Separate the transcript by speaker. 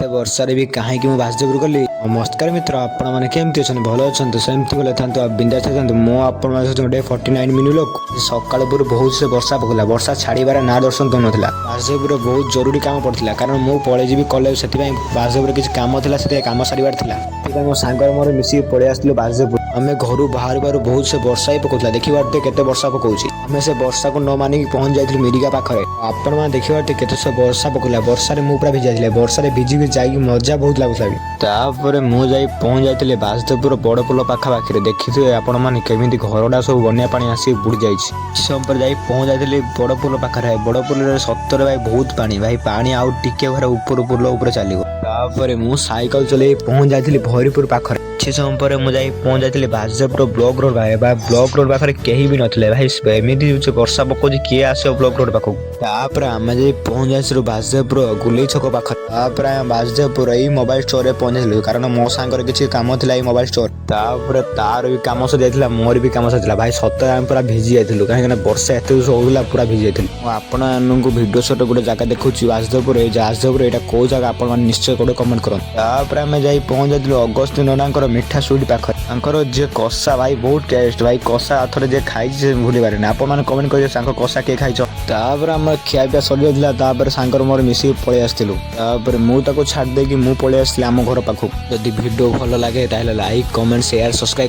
Speaker 1: एते वर्षा भी कहीं बासदेव गली नमस्कार मित्र आपण मैंने केमती अच्छा भल अच्छा सेमती भले था बिंदा था मो आपण गोटे 49 मिनिट लोक सका बहुत से वर्षा पकड़ा वर्षा छाड़बार ना दर्शन दौन ना बासदेव बहुत जरूरी काम पड़ता कारण मुझे पलि जी कलेज से बासदेव किसी काम था कम सारे मो सांगर मोर मिसिक पलि आसलु बासदेव आम घर बाहर बाहर बहुत से वर्षा ही पकड़ा देखी पार्थे केते वर्षा पकाउछि आम से वर्षा को न मानिक पहुंच जाइलु मिरिका पाखरे आपण मैंने देखी पार्थे केते से वर्षा पकड़ा वर्षा मु पूरा भिजा जाइले वर्षा भिजिक जाइक मजा बहुत लगुला तापर मु जाई पहुंच जाइले बासदेवपुर बड़ पोल पाखापाखि देखिए आपण मैंने केमी घरटा सब बन्या पानी आसी बुड़ी जाइए जाई पहुंच जाइले बड़ पोल पाखे बड़ पोल सतर भाई बहुत पानी भाई पानी आउ टिके घर ऊपर पोल उपर चलो तापर मु साइकेल चले पहुंच जाइली भैरपुर पाखरे କିଛି ସମୟ ପରେ ମୁଁ ଯାଇ ପହଞ୍ଚି ଯାଇଥିଲି Basudebpur block road block road ପାଖରେ କେହି ବି ନଥିଲେ ଭାଇ ଏମିତି ବର୍ଷା ପକଉଛି କିଏ ଆସିବ ବ୍ଲକ ରୋଡ ପାଖକୁ ତାପରେ ଆମେ ଯାଇ ପହଞ୍ଚି ଯାଇଥିଲୁ ବାସଦେବପୁର ଗୁଲେଇ ଛକ ପାଖରେ ତାପରେ ଆମେ ବାସଦେବପୁର ଏଇ ମୋବାଇଲ ଷ୍ଟୋରରେ ପହଞ୍ଚିଥିଲୁ କାରଣ ମୋ ସାଙ୍ଗର କିଛି କାମ ଥିଲା ଏଇ ମୋବାଇଲ ଷ୍ଟୋର ତାପରେ ତାର ବି କାମ ସରିଯାଇଥିଲା ମୋର ବି କାମ ସରିଥିଲା ଭାଇ ସତରେ ଆମେ ପୁରା ଭିଜି ଯାଇଥିଲୁ କାହିଁକିନା ବର୍ଷା ଏତେ ହଉଥିଲା ପୁରା ଭିଜି ଯାଇଥିଲୁ ମୁଁ ଆପଣମାନଙ୍କୁ ଭିଡିଓ ସହିତ ଗୋଟେ ଜାଗା ଦେଖୁଛି ବାସଦେବପୁର ଏଇଟା କୋଉ ଜାଗା ଆପଣମାନେ ନିଶ୍ଚୟ ଗୋଟେ କମେଣ୍ଟ କରନ୍ତୁ ତାପରେ ଆମେ ଯାଇ ପହଞ୍ଚି ଯାଇଥିଲୁ ଅଗସ୍ତିନ ନନାଙ୍କର ମିଠା ସୁଇଟ୍ ପାଖରେ ତାଙ୍କର ଯେ କଷା ଭାଇ ବହୁତ ଟେଷ୍ଟ ଭାଇ କଷା ଥରେ ଯେ ଖାଇଛି ସେ ଭୁଲି ପାରେନି ଆପଣମାନେ କମେଣ୍ଟ କରିବେ ସାଙ୍ଗ କଷା କିଏ ଖାଇଛ ତାପରେ ଆମର ଖିଆପିଆ ସରିଯାଇଥିଲା ତାପରେ ସାଙ୍ଗର ମୋର ମିଶିକି ପଳେଇ ଆସିଥିଲୁ ତାପରେ ମୁଁ ତାକୁ ଛାଡ଼ି ଦେଇକି ମୁଁ ପଳେଇ ଆସିଥିଲି ଆମ ଘର ପାଖକୁ ଯଦି ଭିଡିଓ ଭଲ ଲାଗେ ତାହେଲେ ଲାଇକ୍ କମେଣ୍ଟ ସେୟାର ସବସ୍କ୍ରାଇବ